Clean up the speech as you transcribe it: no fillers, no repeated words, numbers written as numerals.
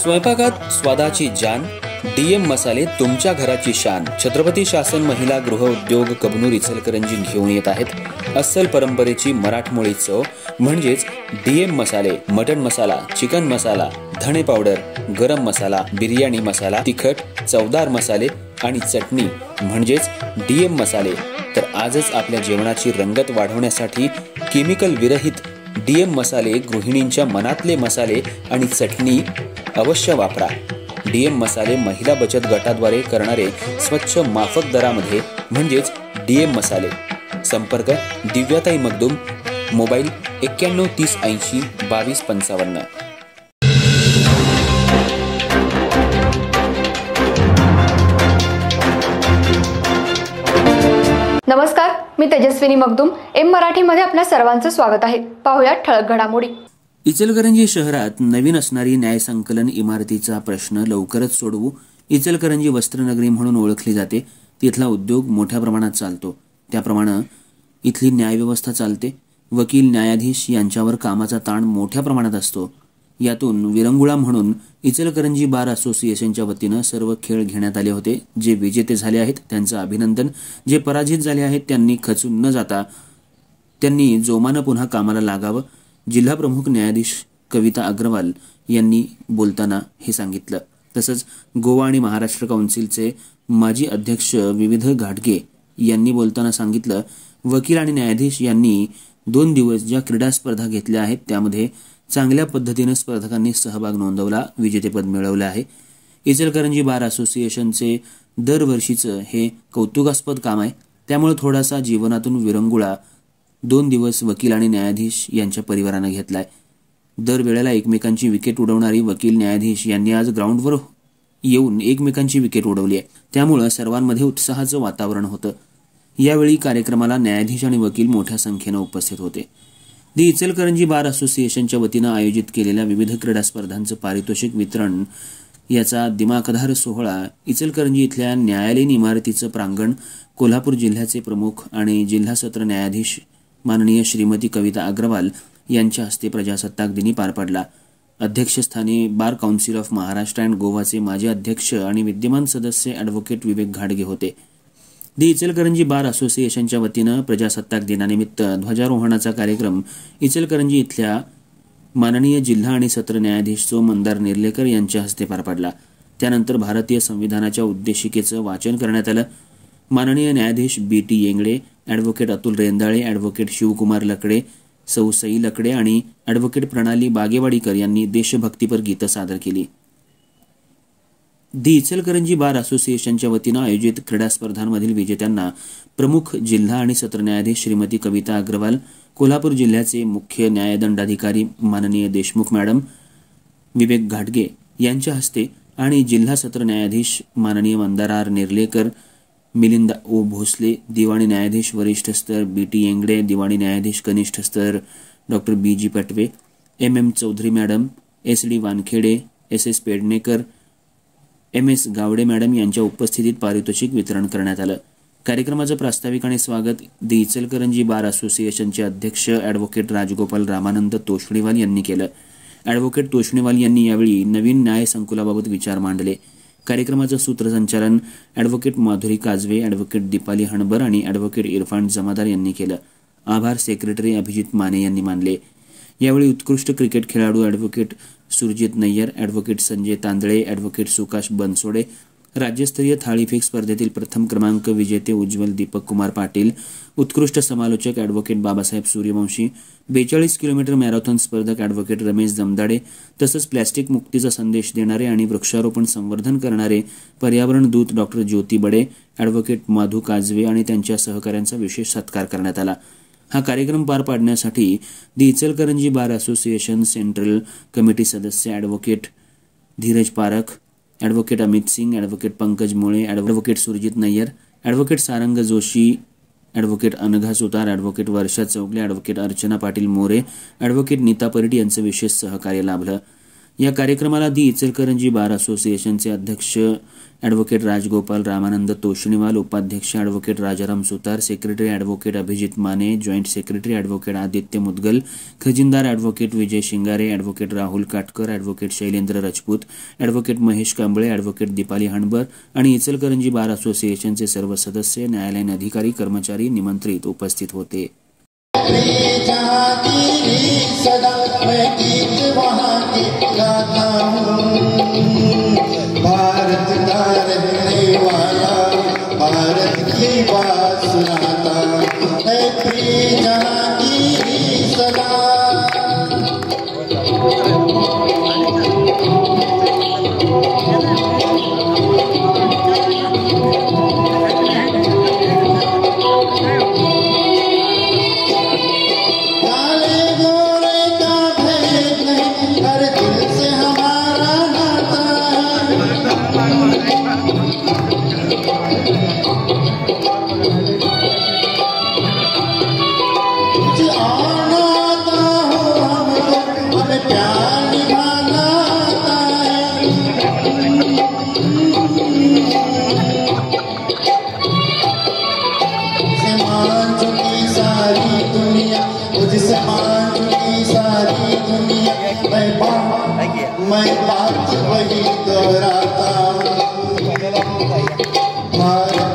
स्वयंपाकात स्वादाची जान, डीएम मसाले तुमच्या घराची शान. छत्रपती शासन महिला गृह उद्योग कबनूर इचलकरंजी घेऊन येत आहेत अस्सल परंपरेची मराठमोळी चव म्हणजेच डीएम मसाले. मटन मसाला, चिकन मसाला, धणे पावडर, गरम मसाला, बिर्याणी मसाला, तिखट चवदार मसाले आणि चटणी म्हणजेच डीएम मसाले. तर आजच आपल्या जेवणाची रंगत वाढवण्यासाठी केमिकल विरहित डीएम मसाले, गृहिणींच्या मनातले मसाले आणि चटणी अवश्य वापरा. डीएम मसाले महिला बचत गटाद्वारे करणारे स्वच्छ माफक दरामध्ये म्हणजेच डीएम मसाले. संपर्क दिव्याताई मगदूम, मोबाईल 91 30 80 22 55. नमस्कार, मी तेजस्विनी मगदूम. एम मराठीमध्ये आपल्या सर्वांचं स्वागत आहे. पाहूया ठळक घडामोडी. इचलकरंजी शहरात नवीन असणारी न्यायसंकलन इमारतीचा प्रश्न लवकरच सोडवू. इचलकरंजी वस्त्रनगरी म्हणून ओळखली जाते. तिथला उद्योग मोठ्या प्रमाणात चालतो. त्याप्रमाणे इथली न्यायव्यवस्था चालते. वकील, न्यायाधीश यांच्यावर कामाचा ताण मोठ्या प्रमाणात असतो. यातून विरंगुळा म्हणून इचलकरंजी बार असोसिएशनच्या वतीनं सर्व खेळ घेण्यात आले होते. जे विजेते झाले आहेत त्यांचं अभिनंदन. जे पराजित झाले आहेत त्यांनी खचून न जाता त्यांनी जोमानं पुन्हा कामाला लागावं. जिल्हा प्रमुख न्यायाधीश कविता अग्रवाल यांनी बोलताना हे सांगितलं. तसंच गोवा आणि महाराष्ट्र काउन्सिलचे माजी अध्यक्ष विविध घाटगे यांनी बोलताना सांगितलं, वकील आणि न्यायाधीश यांनी 2 दिवस ज्या क्रीडा स्पर्धा घेतल्या आहेत त्यामध्ये चांगल्या पद्धतीने स्पर्धकांनी सहभाग नोंदवला, विजेतेपद मिळवलं आहे. इचलकरंजी बार असोसिएशनचे दरवर्षीचं हे कौतुकास्पद काम आहे. त्यामुळे थोडासा जीवनातून विरंगुळा 2 दिवस वकील आणि न्यायाधीश यांच्या परिवारानं घेतलाय. दरवेळेला एकमेकांची विकेट उडवणारी वकील, न्यायाधीश यांनी आज ग्राउंडवर येऊन एकमेकांची विकेट उडवली आहे. त्यामुळे सर्वांमध्ये उत्साहाचं वातावरण होतं. यावेळी कार्यक्रमाला न्यायाधीश आणि वकील मोठ्या संख्येनं उपस्थित होते. दी इचलकरंजी बार असोसिएशनच्या वतीनं आयोजित केलेल्या विविध क्रीडा स्पर्धांचं पारितोषिक वितरण याचा दिमाखदार सोहळा इचलकरंजी इथल्या न्यायालयीन इमारतीचं प्रांगण कोल्हापूर जिल्ह्याचे प्रमुख आणि जिल्हा सत्र न्यायाधीश माननीय श्रीमती कविता अग्रवाल यांच्या हस्ते प्रजासत्ताक दिनी पार पडला. अध्यक्षस्थानी bar council of Maharashtra and गोवाचे माजी अध्यक्ष आणि विद्यमान सदस्य ॲडव्होकेट विवेक घाटगे होते. दी इचलकरंजी बार असोसिएशनच्या वतीनं प्रजासत्ताक दिनानिमित्त ध्वजारोहणाचा कार्यक्रम इचलकरंजी इथल्या माननीय जिल्हा आणि सत्र न्यायाधीश सो मंदार निर्लेकर यांच्या हस्ते पार पडला. त्यानंतर भारतीय संविधानाच्या उद्देशिकेचं वाचन करण्यात आलं. माननीय न्यायाधीश BT Yengde, advocate Atul Rendale, advocate Shivkumar Lakde, सौ सई लकडे आणि ॲडव्होकेट प्रणाली बागेवाडीकर यांनी देशभक्तीपर गीतं सादर केली. दी इचलकरंजी बार असोसिएशनच्या वतीनं आयोजित क्रीडा स्पर्धांमधील विजेत्यांना प्रमुख जिल्हा आणि सत्र न्यायाधीश श्रीमती कविता अग्रवाल, कोल्हापूर जिल्ह्याचे मुख्य न्यायदंडाधिकारी माननीय देशमुख मॅडम, विवेक घाटगे यांच्या हस्ते आणि जिल्हा सत्र न्यायाधीश माननीय Mandar R निर्लेकर, Melinda O Bhosale, दिवाणी न्यायाधीश वरिष्ठ स्तर BT येंगडे, दिवाणी न्यायाधीश कनिष्ठ स्तर doctor BG Patwe, MM Chaudhari madam, SD Wankhede, SS Pednekar, MS Gawade madam यांच्या उपस्थितीत पारितोषिक वितरण करण्यात आलं. कार्यक्रमाचं प्रास्ताविक आणि स्वागत दी इचलकरंजी बार असोसिएशनचे अध्यक्ष ॲडव्होकेट राजगोपाल रामानंद तोष्णीवाल यांनी केलं. ॲडव्होकेट तोष्णीवाल यांनी यावेळी नवीन न्याय संकुलाबाबत विचार मांडले. कार्यक्रमाचं सूत्रसंचालन ॲडव्होकेट माधुरी काजवे, ॲडव्होकेट दीपाली हणबर आणि ॲडव्होकेट इरफान जमादार यांनी केलं. आभार सेक्रेटरी अभिजित माने यांनी मानले. यावेळी उत्कृष्ट क्रिकेट खेळाडू advocate Surjit Nayyar, advocate Sanjay Tandale, advocate Sukash Bansode, राज्यस्तरीय थाळीफेक स्पर्धेतील प्रथम क्रमांक विजेते उज्ज्वल दीपक कुमार पाटील, उत्कृष्ट समालोचक advocate Babasaheb Suryavanshi, 42 kilometre marathon स्पर्धक ॲडव्होकेट रमेश जमदाडे, तसंच प्लॅस्टिक मुक्तीचा संदेश देणारे आणि वृक्षारोपण संवर्धन करणारे पर्यावरण दूत डॉक्टर ज्योती बडे, ॲडव्होकेट माधू काजवे आणि त्यांच्या सहकाऱ्यांचा विशेष सत्कार करण्यात आला. हा कार्यक्रम पार पाडण्यासाठी the Ichalkaranji bar association central committee सदस्य advocate Dheeraj Parakh, advocate Amit Singh, advocate Pankaj Mule, advocate Surjit Nayyar, advocate Sarang Joshi, advocate Anagha Sutar, advocate Varsha Chougule, advocate Archana Patil More, advocate Neeta Parit यांचं विशेष सहकार्य लाभलं. या कार्यक्रमाला दी इचलकरंजी बार असोसिएशनचे अध्यक्ष ॲडव्होकेट राजगोपाल रामानंद तोष्णीवाल, उपाध्यक्ष advocate Rajaram Sutar, secretary advocate Abhijit Mane, joint secretary advocate Aditya Mudgal, खजिनदार advocate Vijay Shingare, advocate Rahul Katkar, advocate Shailendra Rajput, advocate Mahesh Kamble, advocate Deepali Hanbar आणि इचलकरंजी बार असोसिएशनचे सर्व सदस्य, न्यायालयीन अधिकारी, कर्मचारी निमंत्रित उपस्थित होते. भारत का रहने वाला, भारत की बात सुनाता है, प्रिय जहां की सदा. मैं बात वही दोहराता हूँ.